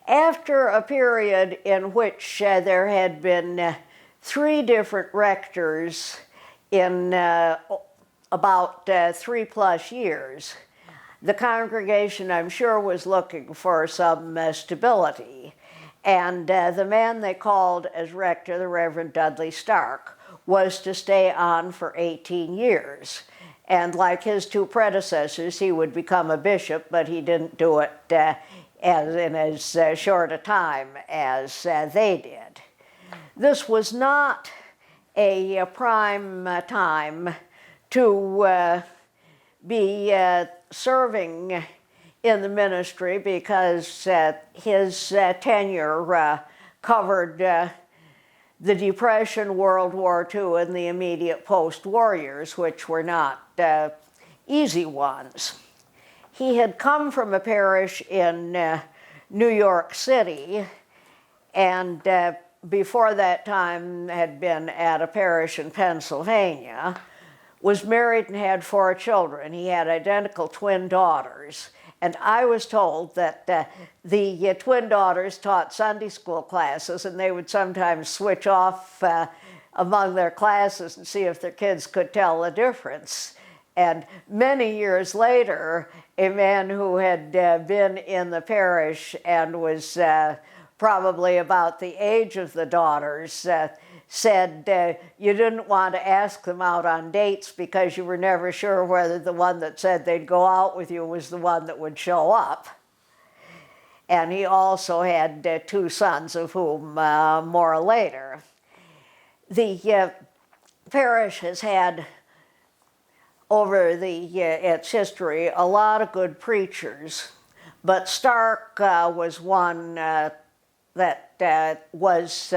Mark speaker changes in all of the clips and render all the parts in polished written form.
Speaker 1: After a period in which there had been 3 different rectors in about 3+ years, the congregation, I'm sure, was looking for some stability. And the man they called as rector, the Reverend Dudley Stark, was to stay on for 18 years. And like his 2 predecessors, he would become a bishop, but he didn't do it in as short a time as they did. This was not a prime time to be serving in the ministry, because his tenure covered the Depression, World War II, and the immediate post-war years, which were not easy ones. He had come from a parish in New York City, and before that time had been at a parish in Pennsylvania, was married and had 4 children. He had identical twin daughters. And I was told that the twin daughters taught Sunday school classes, and they would sometimes switch off among their classes and see if their kids could tell the difference. And many years later, a man who had been in the parish and was probably about the age of the daughters said you didn't want to ask them out on dates because you were never sure whether the one that said they'd go out with you was the one that would show up. And he also had 2 sons, of whom more later. The parish has had, over its history, a lot of good preachers, but Stark was one that was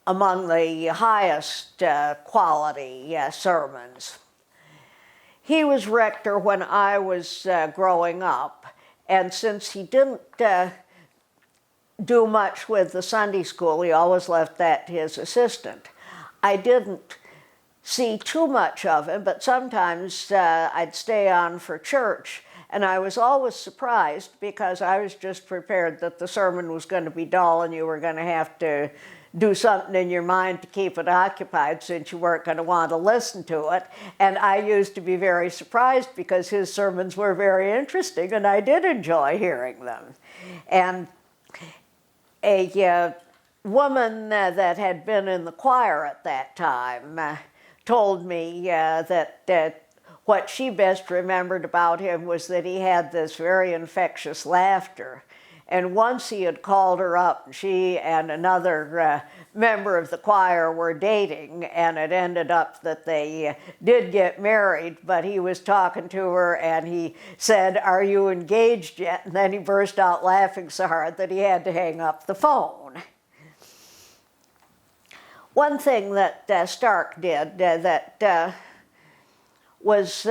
Speaker 1: among the highest quality sermons. He was rector when I was growing up, and since he didn't do much with the Sunday school, he always left that to his assistant. I didn't see too much of him, but sometimes I'd stay on for church, and I was always surprised because I was just prepared that the sermon was going to be dull and you were going to have to do something in your mind to keep it occupied since you weren't going to want to listen to it. And I used to be very surprised because his sermons were very interesting and I did enjoy hearing them. And a woman that had been in the choir at that time told me that what she best remembered about him was that he had this very infectious laughter. And once he had called her up, she and another member of the choir were dating, and it ended up that they did get married, but he was talking to her and he said, "Are you engaged yet?" And then he burst out laughing so hard that he had to hang up the phone. One thing that Stark did that was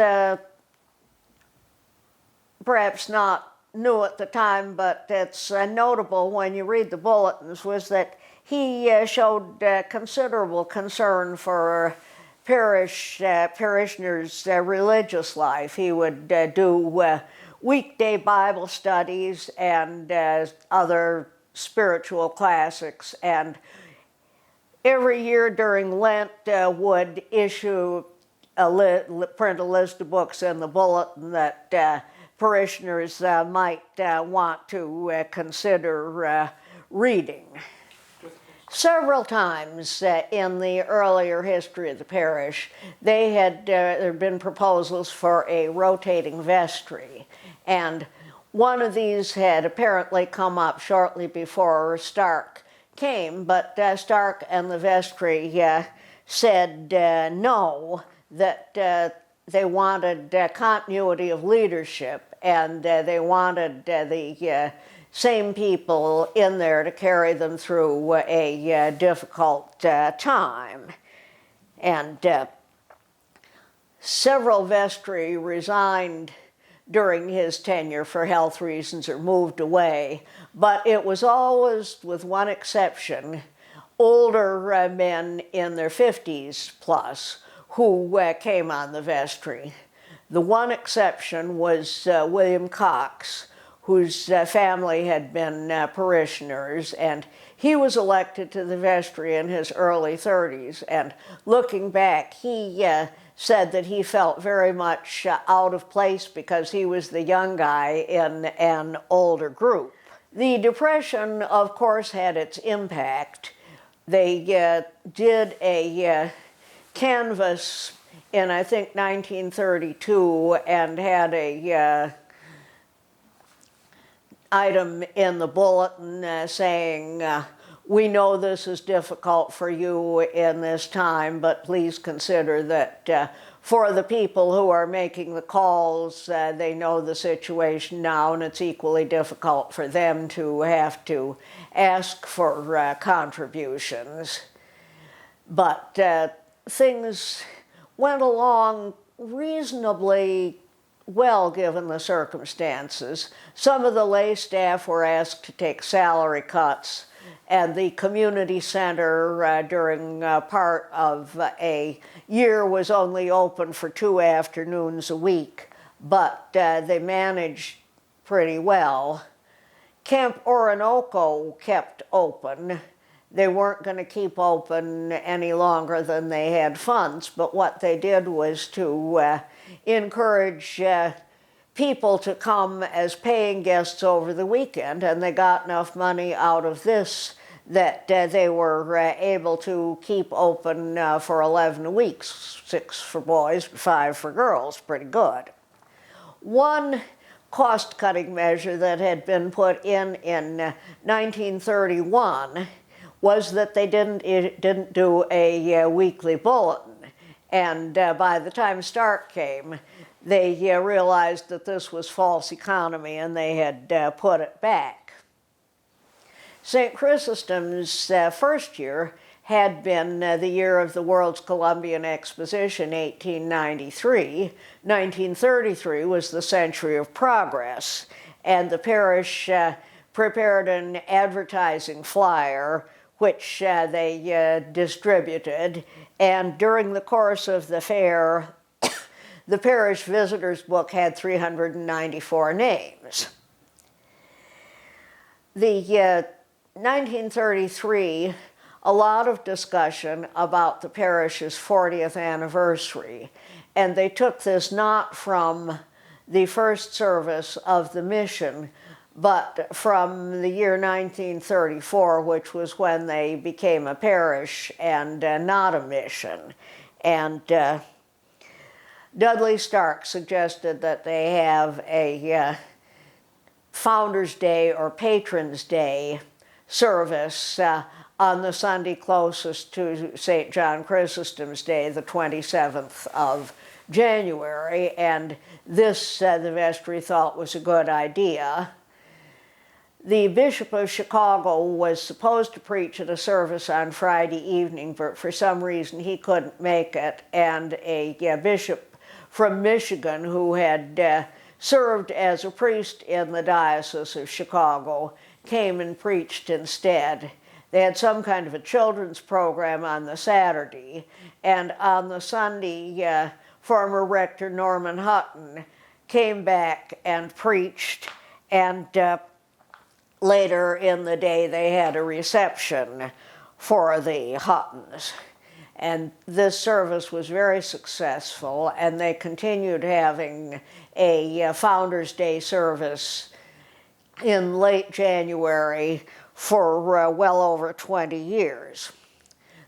Speaker 1: perhaps not new at the time, but it's notable when you read the bulletins, was that he showed considerable concern for parishioners' religious life. He would do weekday Bible studies and other spiritual classics, and every year during Lent would issue print a list of books in the bulletin that parishioners might want to consider reading. Several times in the earlier history of the parish, there had been proposals for a rotating vestry, and one of these had apparently come up shortly before Stark came, but Stark and the vestry said no, that they wanted continuity of leadership, and they wanted the same people in there to carry them through a difficult time. And several vestry resigned during his tenure for health reasons or moved away, but it was always, with one exception, older men in their 50s plus who came on the vestry. The one exception was William Cox, whose family had been parishioners, and he was elected to the vestry in his early 30s. And looking back, he said that he felt very much out of place because he was the young guy in an older group. The Depression, of course, had its impact. They did a canvass in, I think, 1932, and had a item in the bulletin saying, we know this is difficult for you in this time, but please consider that for the people who are making the calls, they know the situation now, and it's equally difficult for them to have to ask for contributions. But things went along reasonably well given the circumstances. Some of the lay staff were asked to take salary cuts, and the community center during part of a year was only open for 2 afternoons a week, but they managed pretty well. Camp Orinoco kept open. They weren't going to keep open any longer than they had funds, but what they did was to encourage people to come as paying guests over the weekend, and they got enough money out of this that they were able to keep open for 11 weeks, 6 for boys, 5 for girls, pretty good. One cost-cutting measure that had been put in 1931 was that they didn't do a weekly bulletin. And by the time Stark came, they realized that this was false economy, and they had put it back. St. Chrysostom's first year had been the year of the World's Columbian Exposition, 1893. 1933 was the Century of Progress, and the parish prepared an advertising flyer which they distributed, and during the course of the fair, the parish visitors book had 394 names. The 1933, a lot of discussion about the parish's 40th anniversary, and they took this not from the first service of the mission, but from the year 1934, which was when they became a parish and not a mission. And Dudley Stark suggested that they have a Founders' Day or Patrons' Day service on the Sunday closest to St. John Chrysostom's Day, the 27th of January, and this the vestry thought was a good idea. The Bishop of Chicago was supposed to preach at a service on Friday evening, but for some reason he couldn't make it, and a bishop from Michigan who had served as a priest in the Diocese of Chicago came and preached instead. They had some kind of a children's program on the Saturday, and on the Sunday, former rector Norman Hutton came back and preached, and later in the day they had a reception for the Huttons. And this service was very successful, and they continued having a Founders' Day service in late January for well over 20 years.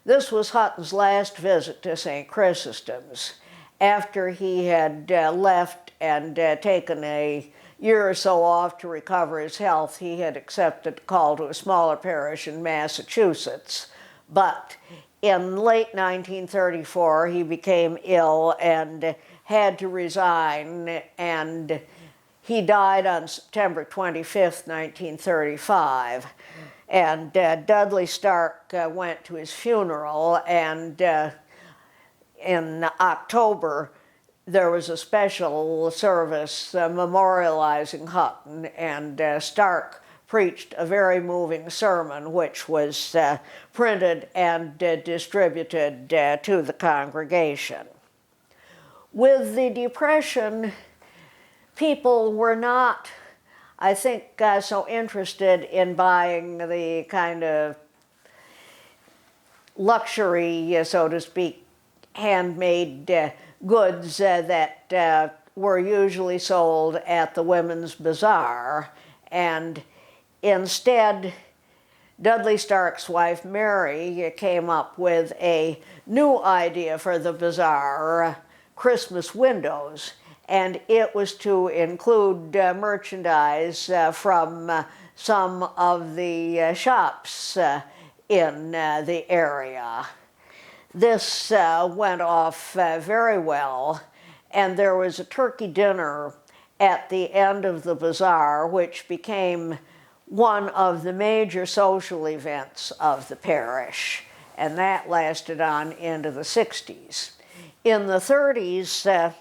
Speaker 1: This was Hutton's last visit to St. Chrysostom's. After he had left and taken a year or so off to recover his health, he had accepted a call to a smaller parish in Massachusetts. But in late 1934, he became ill and had to resign, and he died on September 25th, 1935. And Dudley Stark went to his funeral, and in October, there was a special service memorializing Hutton, and Stark preached a very moving sermon, which was printed and distributed to the congregation. With the Depression, people were not, I think, so interested in buying the kind of luxury, so to speak, handmade goods that were usually sold at the Women's Bazaar. And instead, Dudley Stark's wife, Mary, came up with a new idea for the bazaar, Christmas windows. And it was to include merchandise from some of the shops in the area. This went off very well, and there was a turkey dinner at the end of the bazaar, which became one of the major social events of the parish, and that lasted on into the 60s. In the 30s,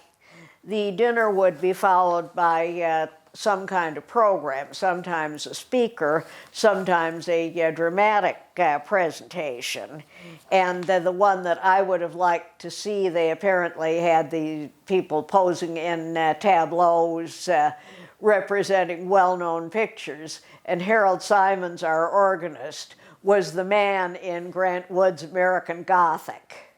Speaker 1: the dinner would be followed by some kind of program, sometimes a speaker, sometimes a dramatic presentation. And the one that I would have liked to see, they apparently had the people posing in tableaus representing well-known pictures, and Harold Simons, our organist, was the man in Grant Wood's American Gothic.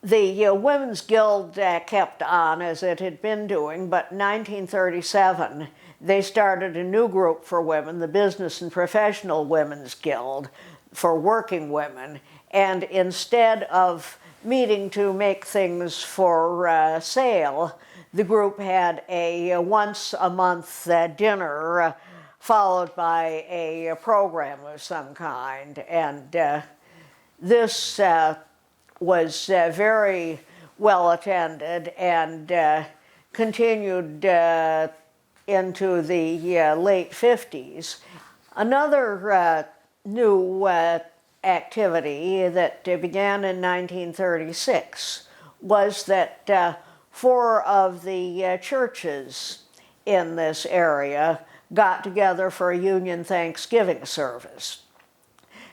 Speaker 1: The Women's Guild kept on as it had been doing, but in 1937 they started a new group for women, the Business and Professional Women's Guild, for working women, and instead of meeting to make things for sale, the group had a once-a-month dinner followed by a program of some kind, and this was very well attended and continued into the late 50s. Another new activity that began in 1936 was that 4 of the churches in this area got together for a Union Thanksgiving service.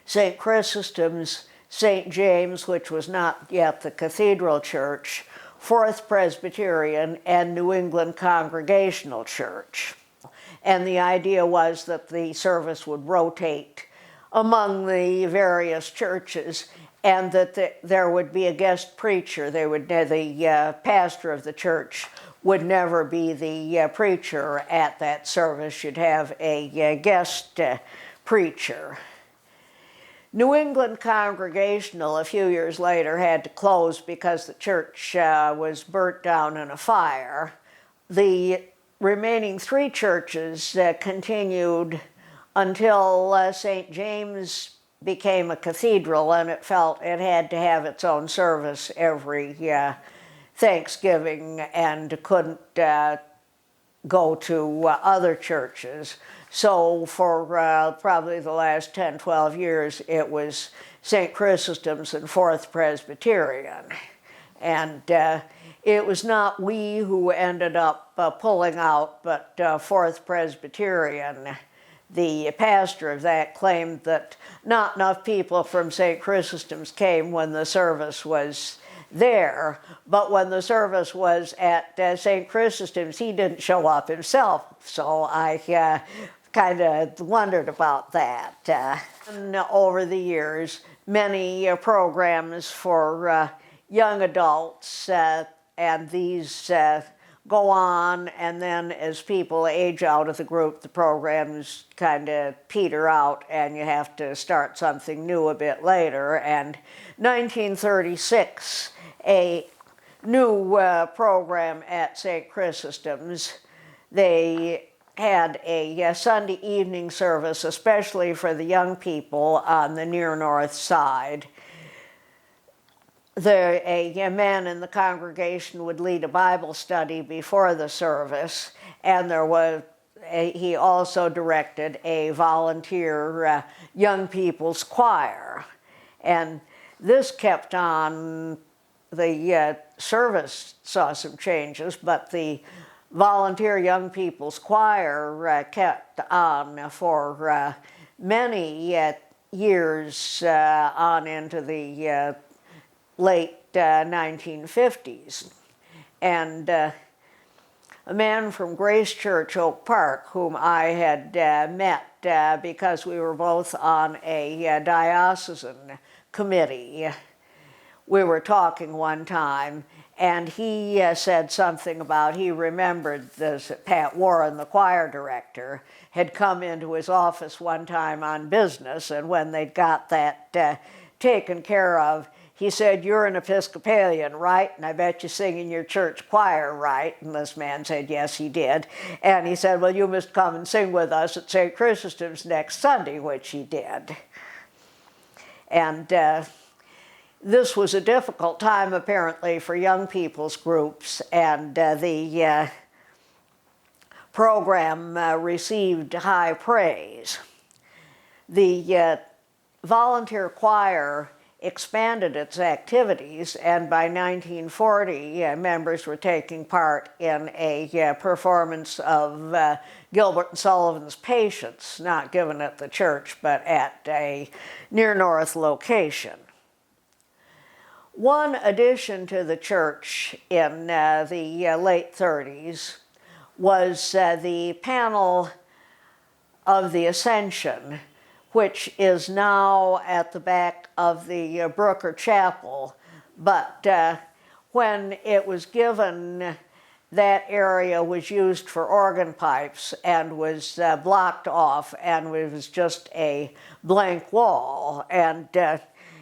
Speaker 1: St. Chrysostom's, St. James, which was not yet the cathedral church, Fourth Presbyterian, and New England Congregational Church. And the idea was that the service would rotate among the various churches, and that there would be a guest preacher. The pastor of the church would never be the preacher at that service. You'd have a guest preacher. New England Congregational, a few years later, had to close because the church was burnt down in a fire. The remaining 3 churches continued until St. James became a cathedral, and it felt it had to have its own service every Thanksgiving and couldn't go to other churches. So for probably the last 10, 12 years, it was St. Chrysostom's and Fourth Presbyterian. And it was not we who ended up pulling out, but Fourth Presbyterian. The pastor of that claimed that not enough people from St. Chrysostom's came when the service was there, but when the service was at St. Chrysostom's, he didn't show up himself. So I kind of wondered about that. And over the years, many programs for young adults, and these go on, and then as people age out of the group, the programs kind of peter out, and you have to start something new a bit later. And 1936, a new program at St. Chrysostom's, they had a Sunday evening service, especially for the young people on the near north side. A man in the congregation would lead a Bible study before the service, and he also directed a volunteer young people's choir. And this kept on. The service saw some changes, but the volunteer young people's choir kept on for many years on into the late 1950s. And a man from Grace Church, Oak Park, whom I had met because we were both on a diocesan committee. We were talking one time, and he said something about he remembered this Pat Warren, the choir director, had come into his office one time on business, and when they'd got that taken care of, he said, "You're an Episcopalian, right? And I bet you sing in your church choir, right?" And this man said, yes, he did. And he said, "Well, you must come and sing with us at St. Chrysostom's next Sunday," which he did. And this was a difficult time, apparently, for young people's groups, and the program received high praise. The volunteer choir expanded its activities, and by 1940, members were taking part in a performance of Gilbert and Sullivan's Patience, not given at the church, but at a near north location. One addition to the church in the late 30s was the panel of the Ascension, which is now at the back of the Brooker Chapel. But when it was given, that area was used for organ pipes and was blocked off, and it was just a blank wall. And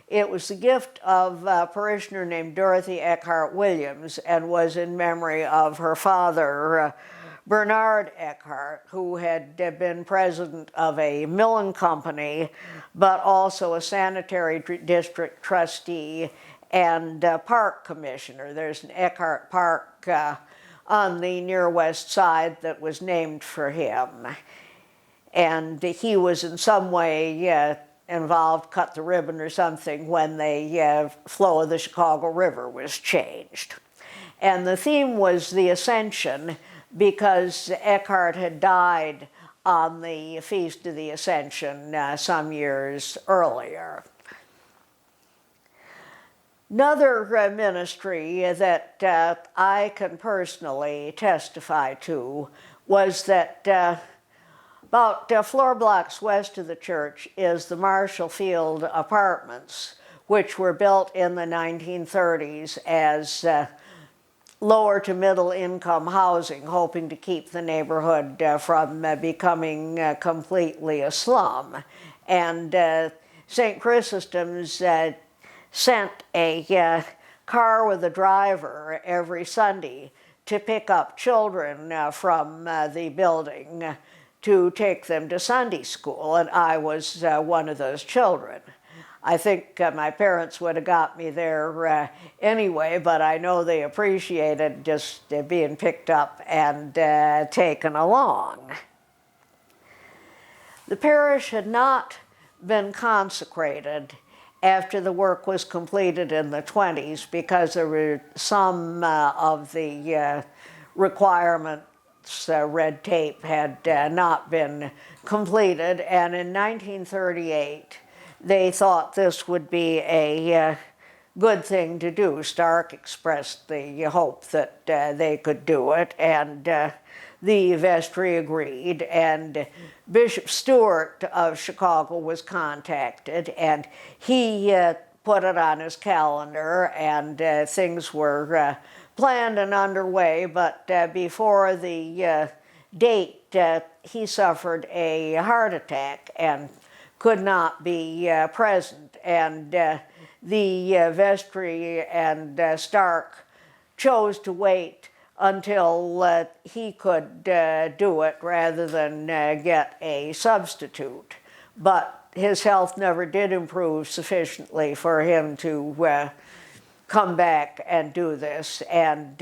Speaker 1: it was the gift of a parishioner named Dorothy Eckhart Williams, and was in memory of her father, Bernard Eckhart, who had been president of a milling company, but also a sanitary district trustee and park commissioner. There's an Eckhart Park on the near west side that was named for him. And he was in some way involved, cut the ribbon or something, when the flow of the Chicago River was changed. And the theme was the Ascension, because Eckhart had died on the Feast of the Ascension some years earlier. Another ministry that I can personally testify to was that about 4 blocks west of the church is the Marshall Field Apartments, which were built in the 1930s as lower to middle income housing, hoping to keep the neighborhood from becoming completely a slum. And St. Chrysostom's sent a car with a driver every Sunday to pick up children from the building to take them to Sunday school, and I was one of those children. I think my parents would have got me there anyway, but I know they appreciated just being picked up and taken along. The parish had not been consecrated after the work was completed in the 20s, because there were some of the requirements, red tape, had not been completed, and in 1938, they thought this would be a good thing to do. Stark expressed the hope that they could do it, and the vestry agreed, and Bishop Stewart of Chicago was contacted, and he put it on his calendar, and things were planned and underway, but before the date, he suffered a heart attack and could not be present, and the vestry and Stark chose to wait until he could do it rather than get a substitute. But his health never did improve sufficiently for him to come back and do this, and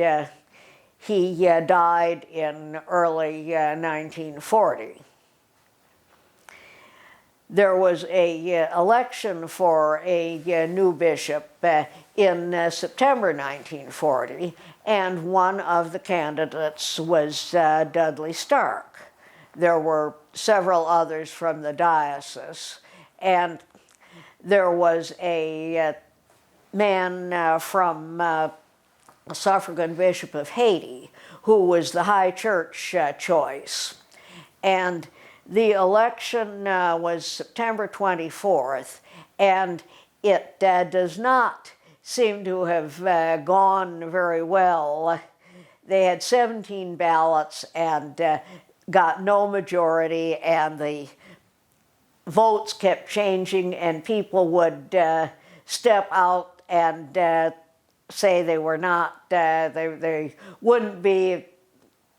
Speaker 1: he died in early 1940. There was a election for a new bishop in September 1940, and one of the candidates was Dudley Stark. There were several others from the diocese, and there was a man from suffragan Bishop of Haiti, who was the high church choice. And the election was September 24th, and it does not seem to have gone very well. They had 17 ballots and got no majority, and the votes kept changing, and people would step out and say they were not, they wouldn't be,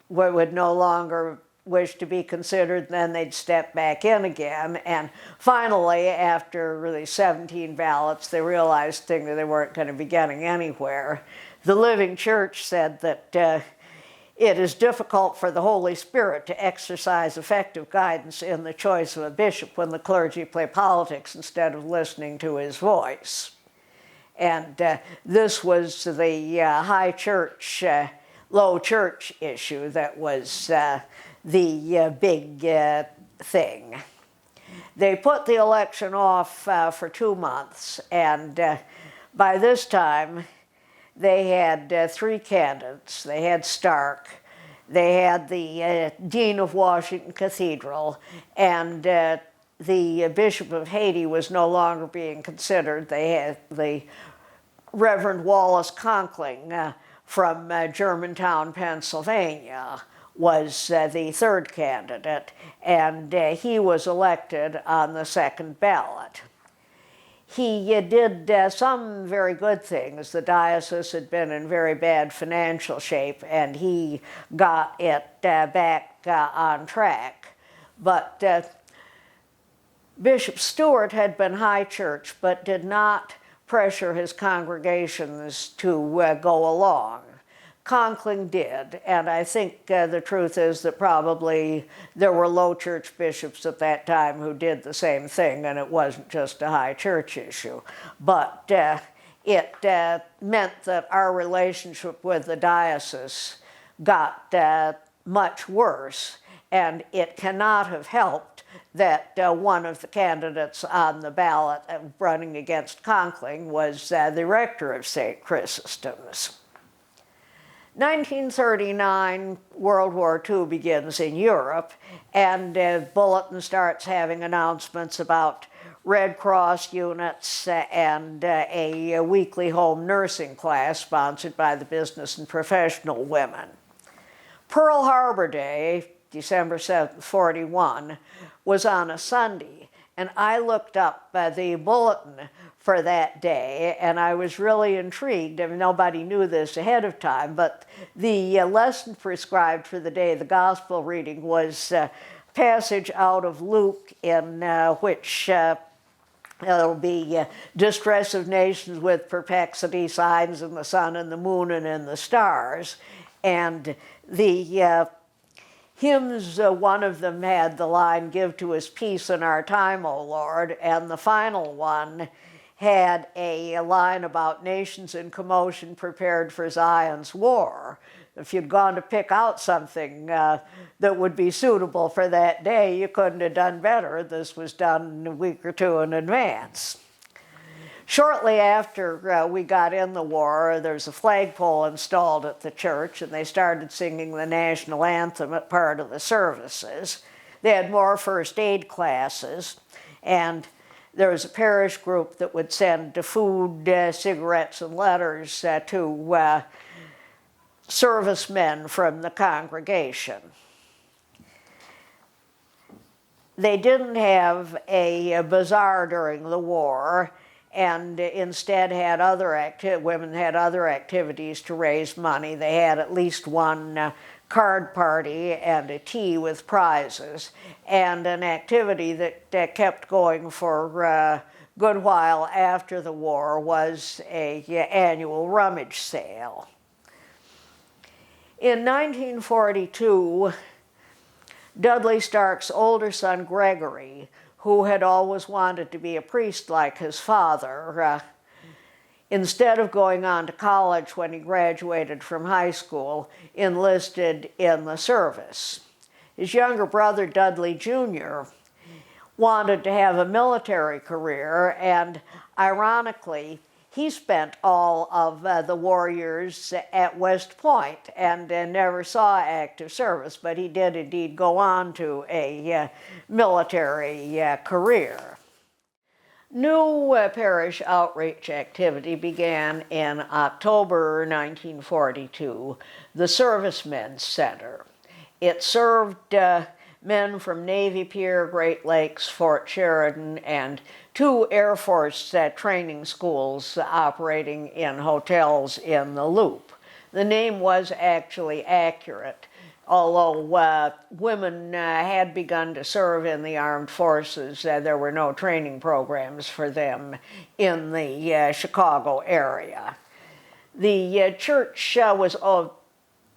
Speaker 1: would no longer wish to be considered, then they'd step back in again. And finally, after really 17 ballots, they realized that they weren't going to be getting anywhere. The Living Church said that it is difficult for the Holy Spirit to exercise effective guidance in the choice of a bishop when the clergy play politics instead of listening to his voice. And this was the high church, low church issue that was the big thing. They put the election off for 2 months, and by this time they had 3 candidates. They had Stark, they had the Dean of Washington Cathedral, and the Bishop of Haiti was no longer being considered. They had the Reverend Wallace Conkling from Germantown, Pennsylvania, was the 3rd candidate, and he was elected on the 2nd ballot. He did some very good things. The diocese had been in very bad financial shape, and he got it back on track. But Bishop Stewart had been high church, but did not pressure his congregations to go along. Conkling did, and I think the truth is that probably there were low church bishops at that time who did the same thing, and it wasn't just a high church issue. But it meant that our relationship with the diocese got much worse, and it cannot have helped that one of the candidates on the ballot running against Conkling was the rector of St. Chrysostom's. 1939, World War II begins in Europe, and Bulletin starts having announcements about Red Cross units and a weekly home nursing class sponsored by the Business and Professional Women. Pearl Harbor Day, December 7th, 1941, was on a Sunday, and I looked up the bulletin for that day, and I was really intrigued. I mean, nobody knew this ahead of time, but the lesson prescribed for the day, the gospel reading, was a passage out of Luke in which there'll be distress of nations with perplexity, signs in the sun and the moon and in the stars. And the hymns, one of them had the line, "Give to us peace in our time, O Lord," and the final one had a line about nations in commotion prepared for Zion's war. If you'd gone to pick out something that would be suitable for that day, you couldn't have done better. This was done a week or 2 in advance. Shortly after we got in the war, there's a flagpole installed at the church, and they started singing the national anthem at part of the services. They had more first aid classes, and there was a parish group that would send food, cigarettes, and letters to servicemen from the congregation. They didn't have a bazaar during the war, and instead had women had other activities to raise money. They had at least one card party and a tea with prizes, and an activity that kept going for a good while after the war was an annual rummage sale. In 1942, Dudley Stark's older son Gregory, who had always wanted to be a priest like his father, instead of going on to college when he graduated from high school, enlisted in the service. His younger brother, Dudley Jr., wanted to have a military career, and ironically, he spent all of the war years at West Point and never saw active service, but he did indeed go on to a military career. New parish outreach activity began in October 1942, the Servicemen's Center. It served men from Navy Pier, Great Lakes, Fort Sheridan, and 2 Air Force training schools operating in hotels in the Loop. The name was actually accurate, although women had begun to serve in the armed forces. There were no training programs for them in the Chicago area. The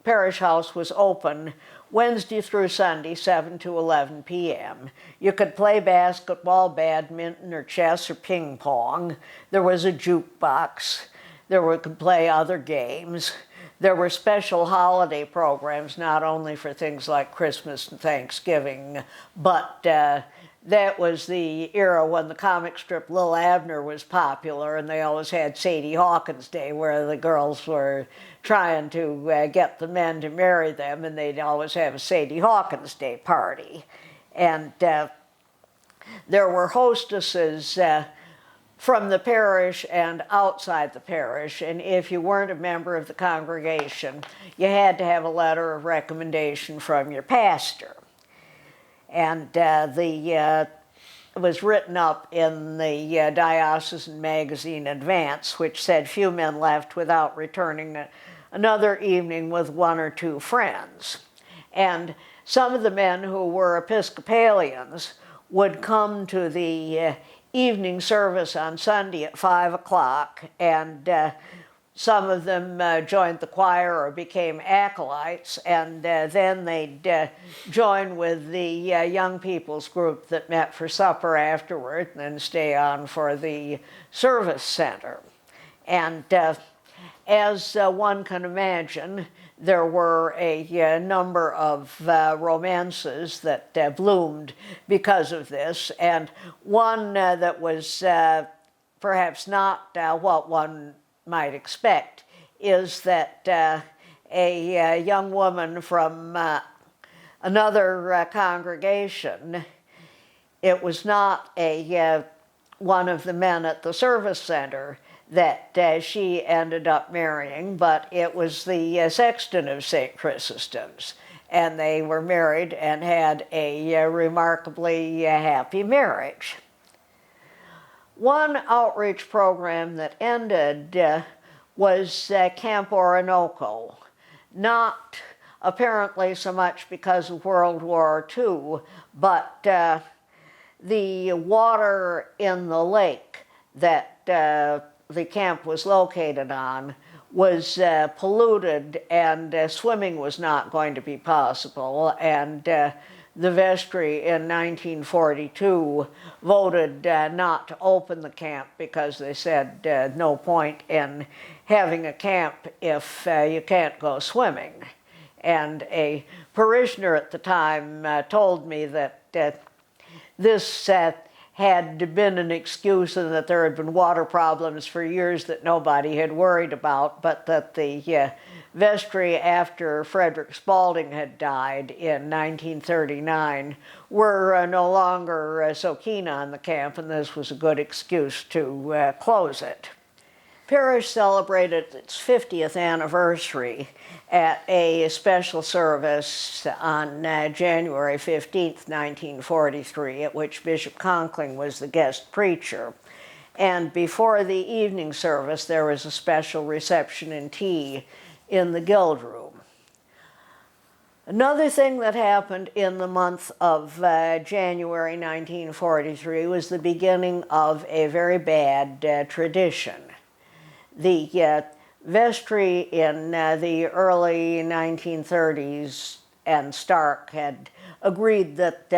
Speaker 1: parish house was open Wednesday through Sunday, 7 to 11 p.m. You could play basketball, badminton, or chess, or ping pong. There was a jukebox. We could play other games. There were special holiday programs, not only for things like Christmas and Thanksgiving, but that was the era when the comic strip Lil Abner was popular, and they always had Sadie Hawkins Day, where the girls were trying to get the men to marry them, and they'd always have a Sadie Hawkins Day party. And there were hostesses from the parish and outside the parish, and if you weren't a member of the congregation, you had to have a letter of recommendation from your pastor. And it was written up in the diocesan magazine Advance, which said few men left without returning another evening with 1 or 2 friends. And some of the men who were Episcopalians would come to the evening service on Sunday at 5 o'clock, and some of them joined the choir or became acolytes, and then they'd join with the young people's group that met for supper afterward, and then stay on for the service center. And as one can imagine, there were a number of romances that bloomed because of this, and one that was perhaps not what one might expect is that a young woman from another congregation, it was not one of the men at the service center that she ended up marrying, but it was the sexton of St. Chrysostom's, and they were married and had a remarkably happy marriage. One outreach program that ended was Camp Orinoco, not apparently so much because of World War II, but the water in the lake that the camp was located on was polluted, and swimming was not going to be possible, and the vestry in 1942 voted not to open the camp because they said no point in having a camp if you can't go swimming. And a parishioner at the time told me that this had been an excuse and that there had been water problems for years that nobody had worried about, but that the vestry after Frederick Spaulding had died in 1939 were no longer so keen on the camp, and this was a good excuse to close it. Parish celebrated its 50th anniversary at a special service on January 15th, 1943, at which Bishop Conkling was the guest preacher. And before the evening service, there was a special reception and tea in the Guild Room. Another thing that happened in the month of January 1943 was the beginning of a very bad tradition. The vestry in the early 1930s and Stark had agreed that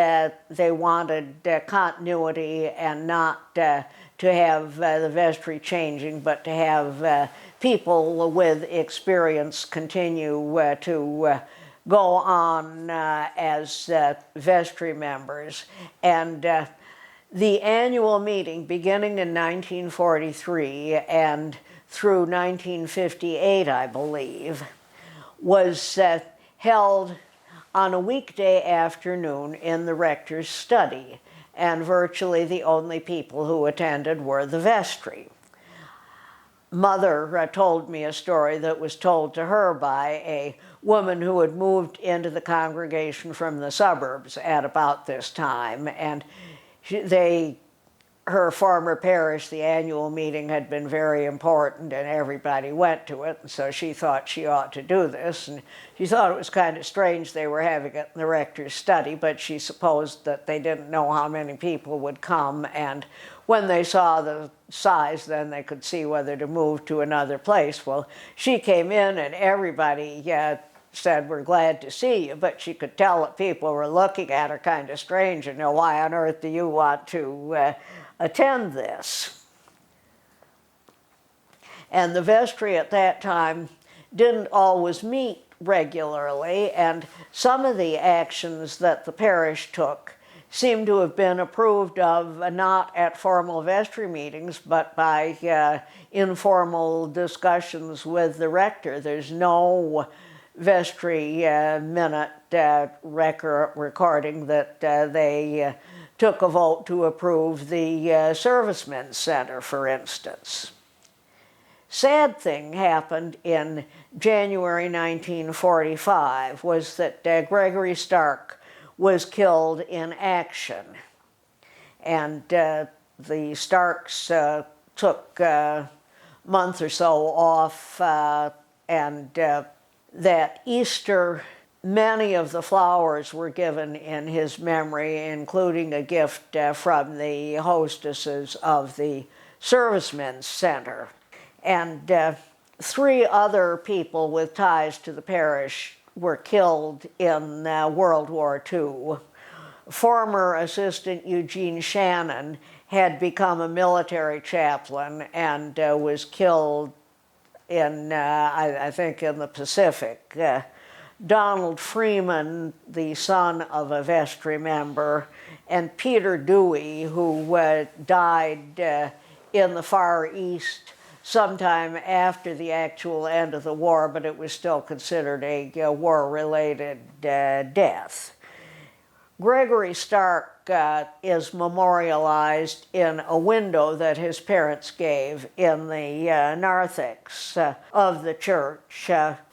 Speaker 1: they wanted continuity and not to have the vestry changing, but to have people with experience continue to go on as vestry members. And The annual meeting, beginning in 1943 and through 1958, I believe, was held on a weekday afternoon in the rector's study, and virtually the only people who attended were the vestry. Mother told me a story that was told to her by a woman who had moved into the congregation from the suburbs at about this time, and her former parish, the annual meeting had been very important and everybody went to it, and so she thought she ought to do this, and she thought it was kind of strange they were having it in the rector's study, but she supposed that they didn't know how many people would come, and when they saw the size, then they could see whether to move to another place. Well, she came in and everybody said, "We're glad to see you," but she could tell that people were looking at her kind of strange and, why on earth do you want to attend this? And the vestry at that time didn't always meet regularly, and some of the actions that the parish took seem to have been approved of not at formal vestry meetings, but by informal discussions with the rector. There's no vestry minute recording that they took a vote to approve the Servicemen's Center, for instance. Sad thing happened in January 1945 was that Gregory Stark was killed in action. And the Starks took a month or so off, and that Easter, many of the flowers were given in his memory, including a gift from the hostesses of the Servicemen's Center. And 3 other people with ties to the parish were killed in World War II. Former Assistant Eugene Shannon had become a military chaplain and was killed in, I think, in the Pacific. Donald Freeman, the son of a vestry member, and Peter Dewey, who died in the Far East sometime after the actual end of the war, but it was still considered a war-related death. Gregory Stark is memorialized in a window that his parents gave in the narthex of the church,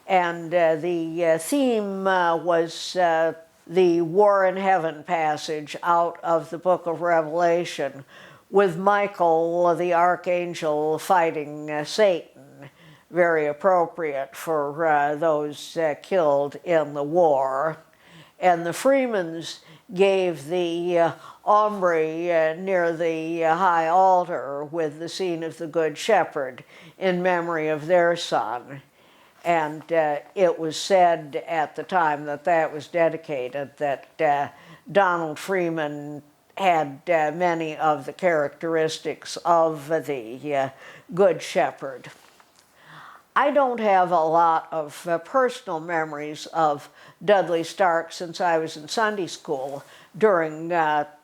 Speaker 1: and the theme was the War in Heaven passage out of the book of Revelation, with Michael the archangel fighting Satan, very appropriate for those killed in the war. And the Freemans gave the ombre near the high altar with the scene of the Good Shepherd in memory of their son. And it was said at the time that that was dedicated that Donald Freeman had many of the characteristics of the Good Shepherd. I don't have a lot of personal memories of Dudley Stark since I was in Sunday school during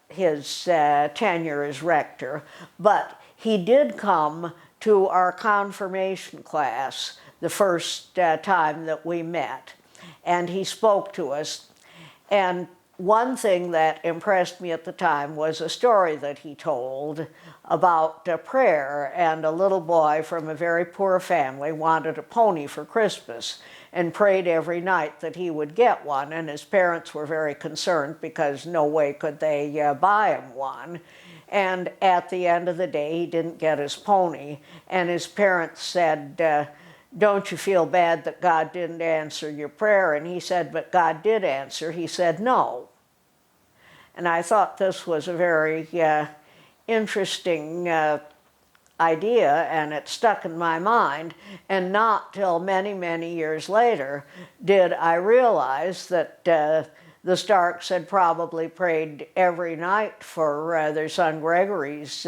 Speaker 1: his tenure as rector, but he did come to our confirmation class the first time that we met, and he spoke to us. And one thing that impressed me at the time was a story that he told about prayer, and a little boy from a very poor family wanted a pony for Christmas and prayed every night that he would get one, and his parents were very concerned because no way could they buy him one. And at the end of the day, he didn't get his pony, and his parents said, "Don't you feel bad that God didn't answer your prayer?" And he said, "But God did answer." He said, "No." And I thought this was a very interesting idea, and it stuck in my mind. And not till many, many years later did I realize that the Starks had probably prayed every night for their son Gregory's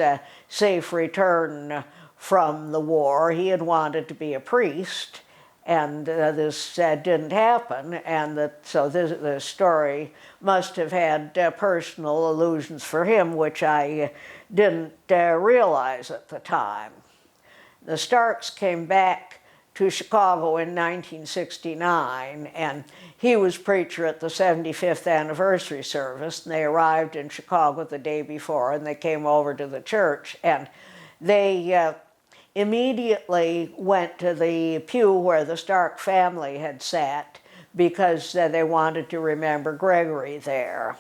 Speaker 1: safe return from the war. He had wanted to be a priest, and this didn't happen, and so the story must have had personal allusions for him, which I didn't realize at the time. The Starks came back to Chicago in 1969, and he was preacher at the 75th anniversary service, and they arrived in Chicago the day before, and they came over to the church, and they immediately went to the pew where the Stark family had sat because they wanted to remember Gregory there.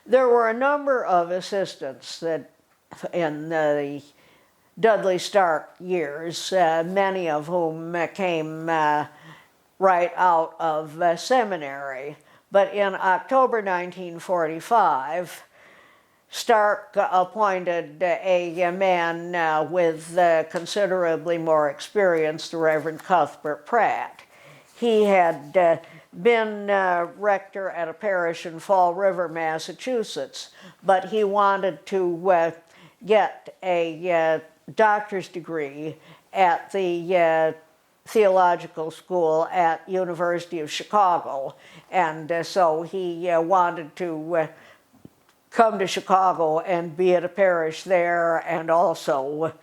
Speaker 1: There were a number of assistants that in the Dudley Stark years, many of whom came right out of seminary. But in October 1945, Stark appointed a man with considerably more experience, the Reverend Cuthbert Pratt. He had been rector at a parish in Fall River, Massachusetts, but he wanted to get a doctor's degree at the theological school at University of Chicago, and so he wanted to come to Chicago and be at a parish there and also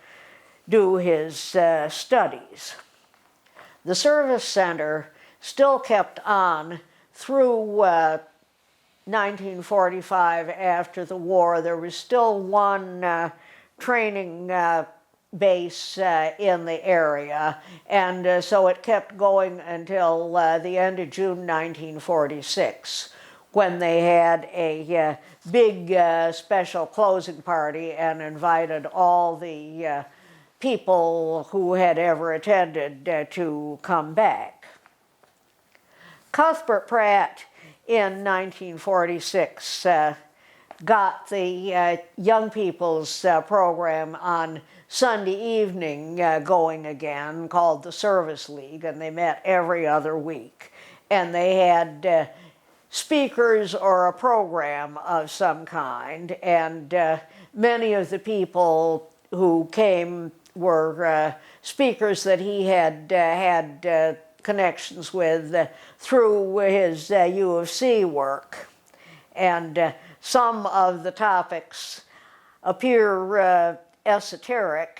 Speaker 1: do his studies. The service center still kept on through 1945 after the war. There was still one training base in the area, and so it kept going until the end of June 1946, when they had a big special closing party and invited all the people who had ever attended to come back. Cuthbert Pratt in 1946 got the young people's program on Sunday evening going again, called the Service League, and they met every other week. And they had speakers or a program of some kind, and many of the people who came were speakers that he had had connections with through his U of C work. And some of the topics appear esoteric.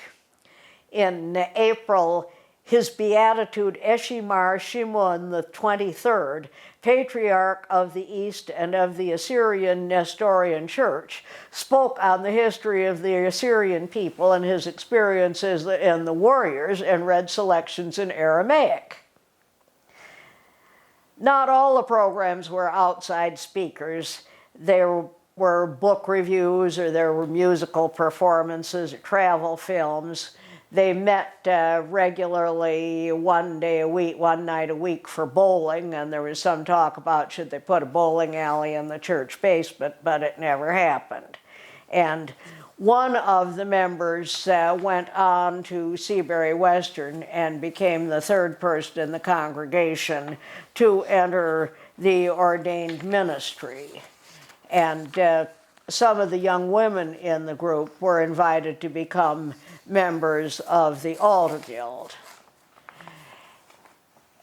Speaker 1: In April, His Beatitude Eshimar Shimon the 23rd, Patriarch of the East and of the Assyrian Nestorian Church, spoke on the history of the Assyrian people and his experiences in the warriors, and read selections in Aramaic. Not all the programs were outside speakers. There were book reviews, or there were musical performances, or travel films. They met regularly one night a week for bowling, and there was some talk about should they put a bowling alley in the church basement, but it never happened. And one of the members went on to Seabury Western and became the third person in the congregation to enter the ordained ministry. And some of the young women in the group were invited to become members of the Altar Guild.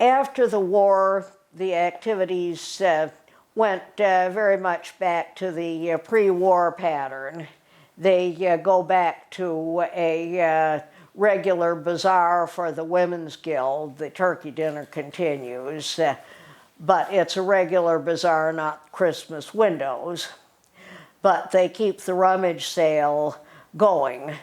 Speaker 1: After the war, the activities went very much back to the pre-war pattern. They go back to a regular bazaar for the Women's Guild. The turkey dinner continues, but it's a regular bazaar, not Christmas windows. But they keep the rummage sale going.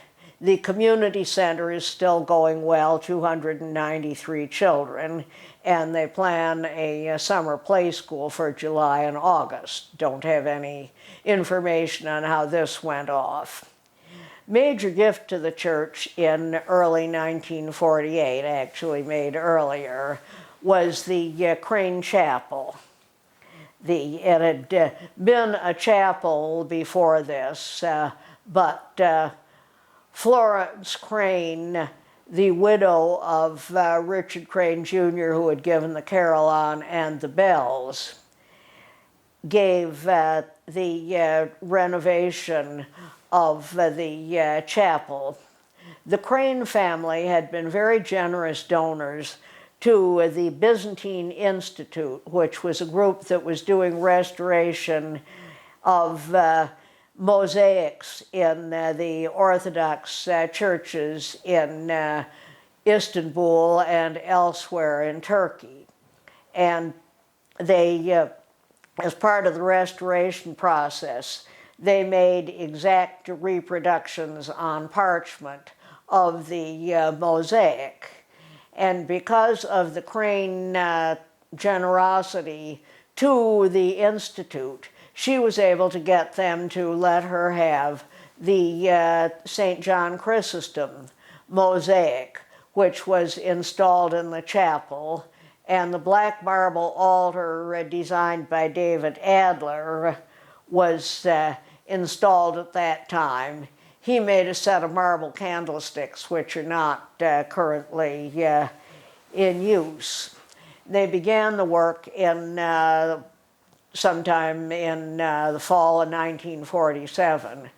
Speaker 1: The community center is still going well, 293 children, and they plan a summer play school for July and August. Don't have any information on how this went off. Major gift to the church in early 1948, actually made earlier, was the Crane Chapel. It had been a chapel before this, but Florence Crane, the widow of Richard Crane Jr., who had given the Carillon and the bells, gave the renovation of the chapel the Crane family had been very generous donors to the Byzantine Institute, which was a group that was doing restoration of mosaics in the Orthodox churches in Istanbul and elsewhere in Turkey. And they, as part of the restoration process, they made exact reproductions on parchment of the mosaic. And because of the Crane generosity to the Institute, she was able to get them to let her have the St. John Chrysostom mosaic, which was installed in the chapel, and the black marble altar designed by David Adler was installed at that time. He made a set of marble candlesticks, which are not currently in use. They began the work in sometime in the fall of 1947.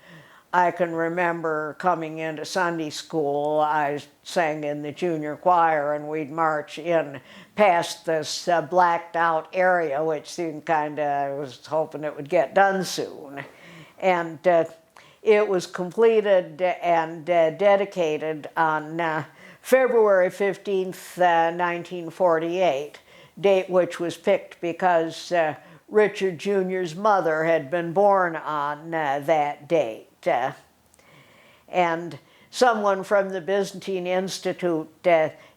Speaker 1: I can remember coming into Sunday school. I sang in the junior choir, and we'd march in past this blacked out area, which seemed kind of, I was hoping it would get done soon. And it was completed and dedicated on February 15th, 1948, date which was picked because Richard Jr.'s mother had been born on that date. And someone from the Byzantine Institute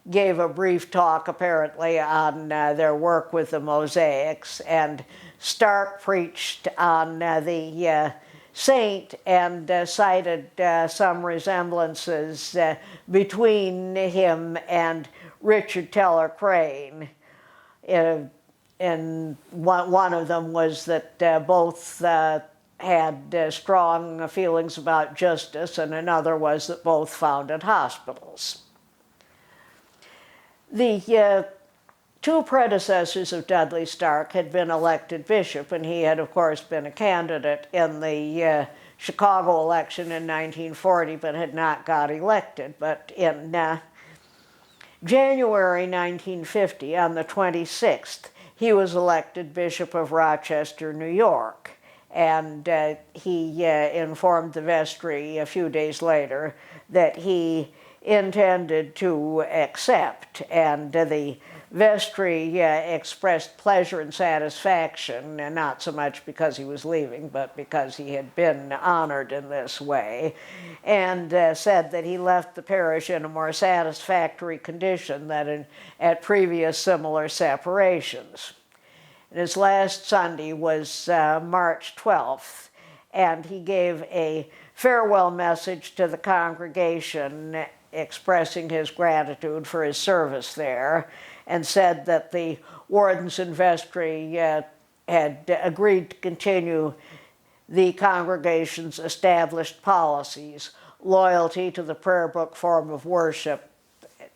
Speaker 1: gave a brief talk, apparently, on their work with the mosaics, and Stark preached on the saint and cited some resemblances between him and Richard Teller Crane. And one of them was that both had strong feelings about justice, and another was that both founded hospitals. The two predecessors of Dudley Stark had been elected bishop, and he had, of course, been a candidate in the Chicago election in 1940, but had not got elected. But in January 1950, on the 26th, he was elected Bishop of Rochester, New York. And he informed the vestry a few days later that he intended to accept, and the vestry expressed pleasure and satisfaction, and not so much because he was leaving, but because he had been honored in this way, and said that he left the parish in a more satisfactory condition than at previous similar separations. And his last Sunday was March 12th, and he gave a farewell message to the congregation expressing his gratitude for his service there, and said that the wardens and vestry had agreed to continue the congregation's established policies, loyalty to the prayer book form of worship.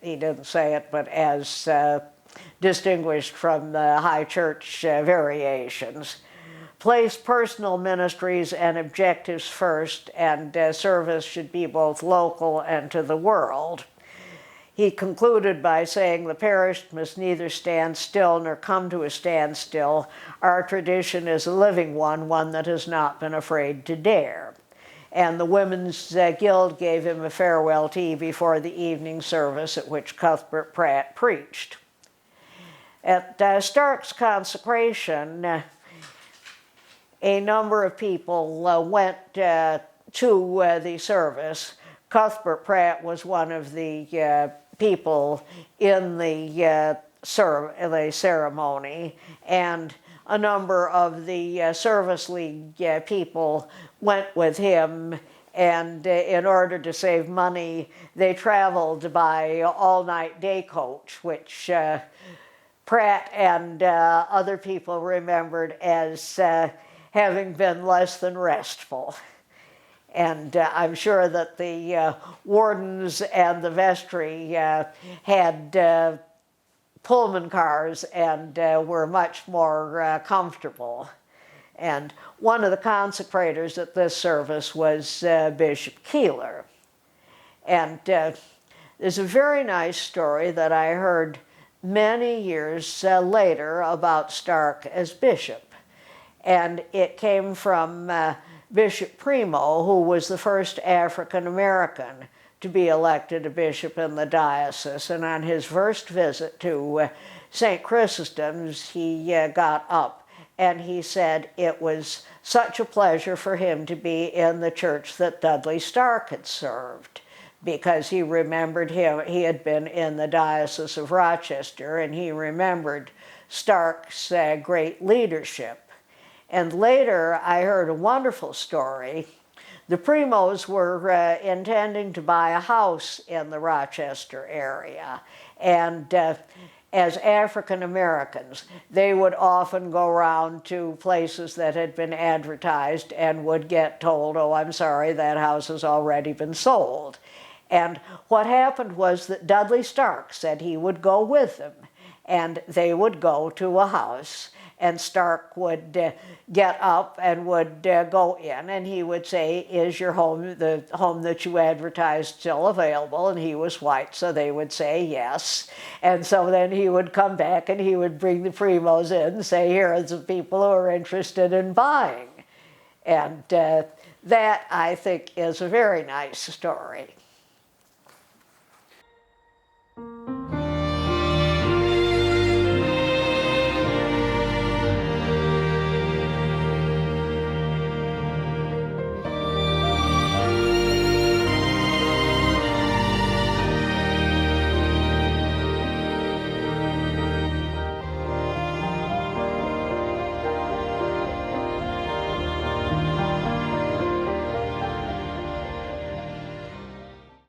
Speaker 1: He didn't say it, but as distinguished from the high church variations. Place personal ministries and objectives first, and service should be both local and to the world. He concluded by saying, "The parish must neither stand still nor come to a standstill. Our tradition is a living one, one that has not been afraid to dare." And the Women's Guild gave him a farewell tea before the evening service, at which Cuthbert Pratt preached. At Stark's consecration, a number of people went to the service. Cuthbert Pratt was one of the people in the ceremony, and a number of the Service League people went with him, and in order to save money, they traveled by all-night day coach, which Pratt and other people remembered as having been less than restful. And I'm sure that the wardens and the vestry had Pullman cars and were much more comfortable. And one of the consecrators at this service was Bishop Keeler. And there's a very nice story that I heard many years later about Stark as bishop. And it came from Bishop Primo, who was the first African American to be elected a bishop in the diocese. And on his first visit to St. Chrysostom's, he got up and he said it was such a pleasure for him to be in the church that Dudley Stark had served, because he remembered him. He had been in the Diocese of Rochester, and he remembered Stark's great leadership. And later I heard a wonderful story. The Primos were intending to buy a house in the Rochester area, and as African Americans, they would often go around to places that had been advertised and would get told, "Oh, I'm sorry, that house has already been sold." And what happened was that Dudley Stark said he would go with them, and they would go to a house, and Stark would get up and would go in, and he would say, "Is your home, the home that you advertised, still available?" And he was white, so they would say yes. And so then he would come back and he would bring the Primos in and say, "Here are the people who are interested in buying." And that, I think, is a very nice story.